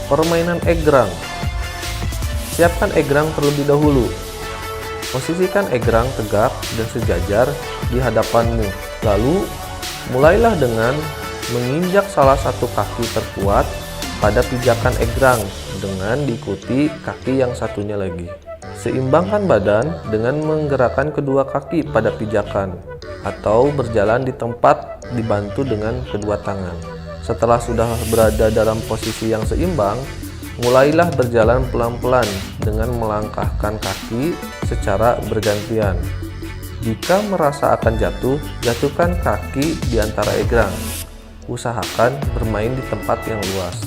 Permainan egrang. Siapkan egrang terlebih dahulu. Posisikan egrang tegak dan sejajar di hadapanmu. Lalu, mulailah dengan menginjak salah satu kaki terkuat pada pijakan egrang dengan diikuti kaki yang satunya lagi. Seimbangkan badan dengan menggerakkan kedua kaki pada pijakan atau berjalan di tempat dibantu dengan kedua tangan. Setelah sudah berada dalam posisi yang seimbang, mulailah berjalan pelan-pelan dengan melangkahkan kaki secara bergantian. Jika merasa akan jatuh, jatuhkan kaki di antara egrang. Usahakan bermain di tempat yang luas.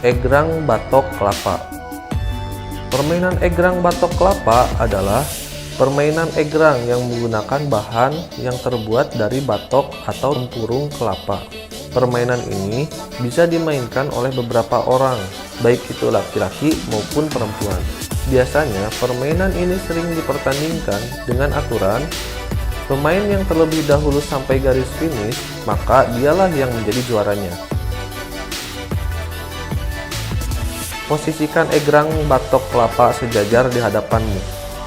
Egrang batok kelapa. Permainan egrang batok kelapa adalah permainan egrang yang menggunakan bahan yang terbuat dari batok atau tempurung kelapa. Permainan ini bisa dimainkan oleh beberapa orang, baik itu laki-laki maupun perempuan. Biasanya permainan ini sering dipertandingkan dengan aturan pemain yang terlebih dahulu sampai garis finish, maka dialah yang menjadi juaranya. Posisikan egrang batok kelapa sejajar di hadapanmu.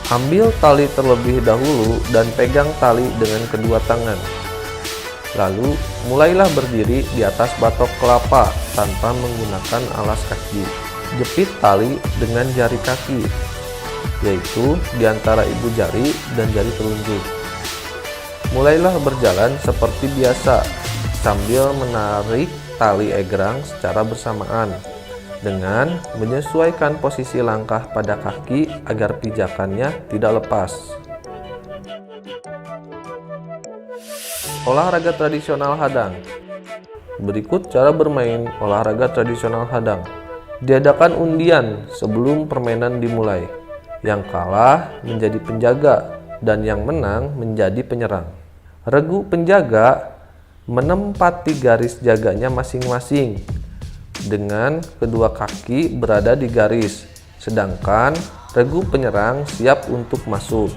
Ambil tali terlebih dahulu dan pegang tali dengan kedua tangan. Lalu, mulailah berdiri di atas batok kelapa tanpa menggunakan alas kaki. Jepit tali dengan jari kaki, yaitu di antara ibu jari dan jari telunjuk. Mulailah berjalan seperti biasa sambil menarik tali egrang secara bersamaan dengan menyesuaikan posisi langkah pada kaki agar pijakannya tidak lepas. Olahraga tradisional hadang. Berikut cara bermain olahraga tradisional hadang. Diadakan undian sebelum permainan dimulai. Yang kalah menjadi penjaga dan yang menang menjadi penyerang. Regu penjaga menempati garis jaganya masing-masing dengan kedua kaki berada di garis, sedangkan regu penyerang siap untuk masuk.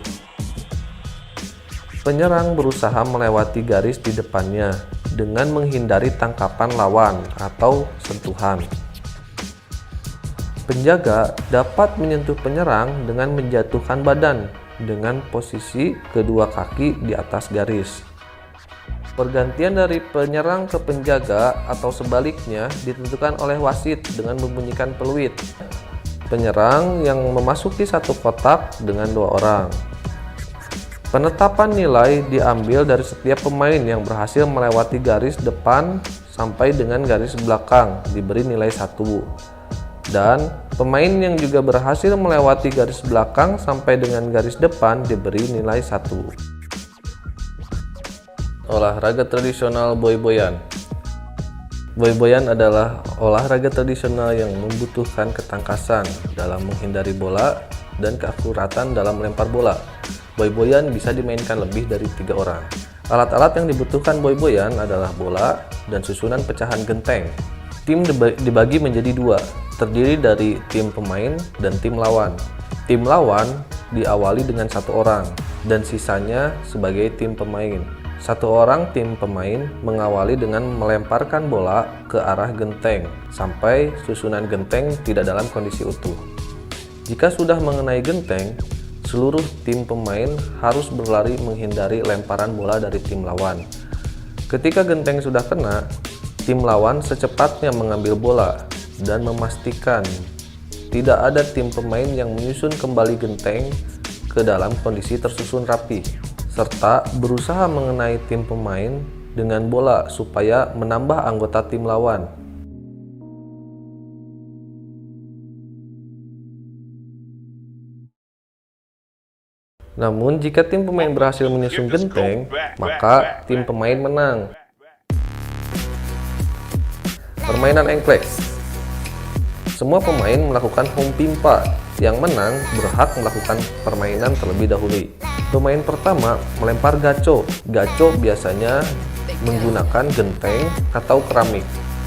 Penyerang berusaha melewati garis di depannya dengan menghindari tangkapan lawan atau sentuhan. Penjaga dapat menyentuh penyerang dengan menjatuhkan badan dengan posisi kedua kaki di atas garis. Pergantian dari penyerang ke penjaga atau sebaliknya ditentukan oleh wasit dengan membunyikan peluit. Penyerang yang memasuki satu kotak dengan 2 orang. Penetapan nilai diambil dari setiap pemain yang berhasil melewati garis depan sampai dengan garis belakang diberi nilai 1. Dan pemain yang juga berhasil melewati garis belakang sampai dengan garis depan diberi nilai 1. Olahraga tradisional boy-boyan. Boy-boyan adalah olahraga tradisional yang membutuhkan ketangkasan dalam menghindari bola dan keakuratan dalam melempar bola. Boy-boyan bisa dimainkan lebih dari 3 orang. Alat-alat yang dibutuhkan boy-boyan adalah bola dan susunan pecahan genteng. Tim dibagi menjadi 2, terdiri dari tim pemain dan tim lawan. Tim lawan diawali dengan 1 orang dan sisanya sebagai tim pemain. 1 orang tim pemain mengawali dengan melemparkan bola ke arah genteng sampai susunan genteng tidak dalam kondisi utuh. Jika sudah mengenai genteng, seluruh tim pemain harus berlari menghindari lemparan bola dari tim lawan. Ketika genteng sudah kena, tim lawan secepatnya mengambil bola dan memastikan tidak ada tim pemain yang menyusun kembali genteng ke dalam kondisi tersusun rapi, serta berusaha mengenai tim pemain dengan bola supaya menambah anggota tim lawan. Namun jika tim pemain berhasil menyusun genteng, maka tim pemain menang. Permainan engklek. Semua pemain melakukan home pimpa. Yang menang berhak melakukan permainan terlebih dahulu. Pemain pertama melempar gaco. Gaco biasanya menggunakan genteng atau keramik.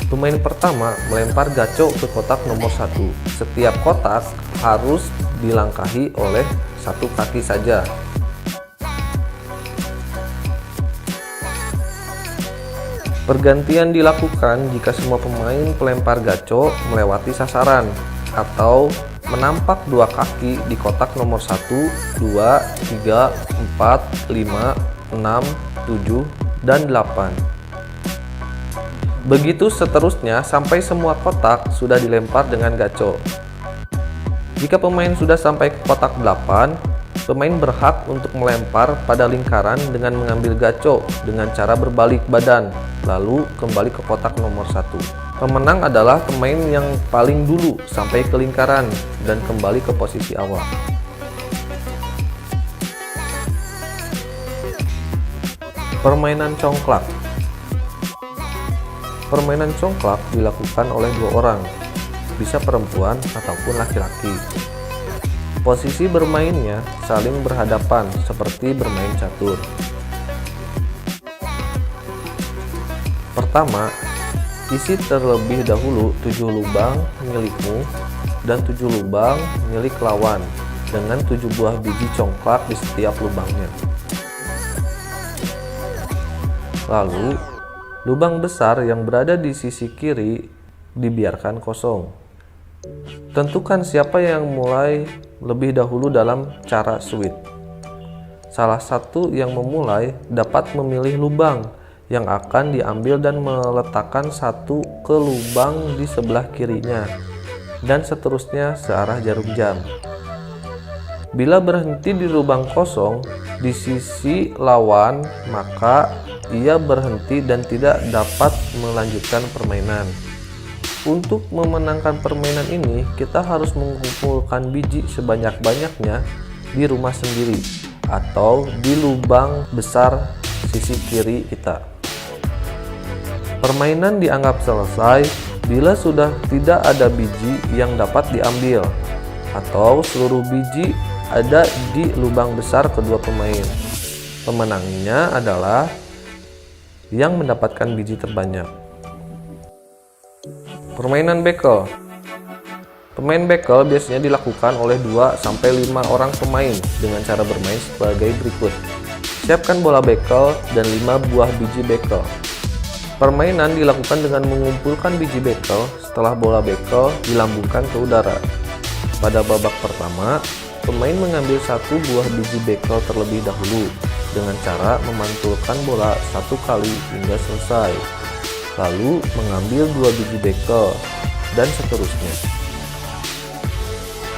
Pemain pertama melempar gaco ke kotak nomor 1. Setiap kotak harus dilangkahi oleh 1 kaki saja. Pergantian dilakukan jika semua pemain pelempar gaco melewati sasaran atau menampak dua kaki di kotak nomor 1, 2, 3, 4, 5, 6, 7, dan 8. Begitu seterusnya sampai semua kotak sudah dilempar dengan gaco. Jika pemain sudah sampai ke kotak 8, pemain berhak untuk melempar pada lingkaran dengan mengambil gaco dengan cara berbalik badan, lalu kembali ke kotak nomor 1. Pemenang adalah pemain yang paling dulu sampai ke lingkaran dan kembali ke posisi awal. Permainan congklak. Permainan congklak dilakukan oleh dua orang, bisa perempuan ataupun laki-laki. Posisi bermainnya saling berhadapan seperti bermain catur. Pertama, isi terlebih dahulu 7 lubang milikmu dan 7 lubang milik lawan dengan 7 buah biji congklak di setiap lubangnya. Lalu, lubang besar yang berada di sisi kiri dibiarkan kosong. Tentukan siapa yang mulai lebih dahulu dalam cara sweet. Salah satu yang memulai dapat memilih lubang yang akan diambil dan meletakkan satu ke lubang di sebelah kirinya, dan seterusnya searah jarum jam. Bila berhenti di lubang kosong di sisi lawan, maka ia berhenti dan tidak dapat melanjutkan permainan. Untuk memenangkan permainan ini, kita harus mengumpulkan biji sebanyak-banyaknya di rumah sendiri atau di lubang besar sisi kiri kita. Permainan dianggap selesai bila sudah tidak ada biji yang dapat diambil atau seluruh biji ada di lubang besar kedua pemain. Pemenangnya adalah yang mendapatkan biji terbanyak. Permainan bekel. Pemain bekel biasanya dilakukan oleh 2-5 orang pemain dengan cara bermain sebagai berikut. Siapkan bola bekel dan 5 buah biji bekel. Permainan dilakukan dengan mengumpulkan biji bekel setelah bola bekel dilambungkan ke udara. Pada babak pertama, pemain mengambil 1 buah biji bekel terlebih dahulu dengan cara memantulkan bola 1 kali hingga selesai, lalu mengambil 2 biji bekel, dan seterusnya.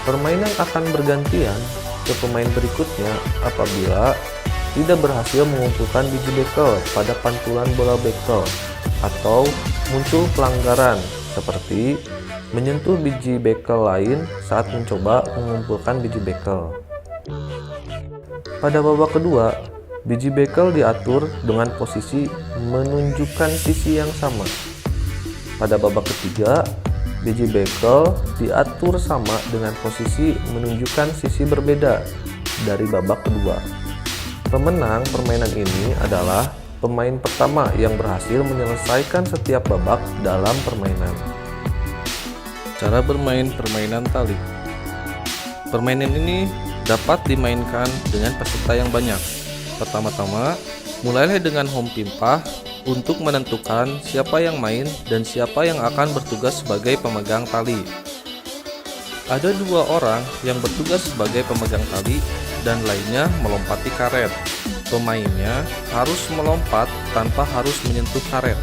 Permainan akan bergantian ke pemain berikutnya apabila tidak berhasil mengumpulkan biji bekel pada pantulan bola bekel atau muncul pelanggaran seperti menyentuh biji bekel lain saat mencoba mengumpulkan biji bekel. Pada babak kedua, biji bekel diatur dengan posisi menunjukkan sisi yang sama. Pada babak ketiga, biji bekel diatur sama dengan posisi menunjukkan sisi berbeda dari babak kedua. Pemenang permainan ini adalah pemain pertama yang berhasil menyelesaikan setiap babak dalam permainan. Cara bermain permainan tali. Permainan ini dapat dimainkan dengan peserta yang banyak. Pertama-tama, mulailah dengan home pimpah untuk menentukan siapa yang main dan siapa yang akan bertugas sebagai pemegang tali. Ada 2 orang yang bertugas sebagai pemegang tali dan lainnya melompati karet. Pemainnya harus melompat tanpa harus menyentuh karet.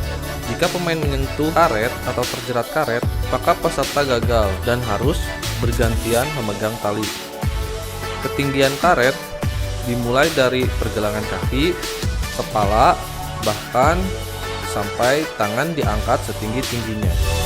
Jika pemain menyentuh karet atau terjerat karet, maka peserta gagal dan harus bergantian memegang tali. Ketinggian karet dimulai dari pergelangan kaki, kepala, bahkan sampai tangan diangkat setinggi-tingginya.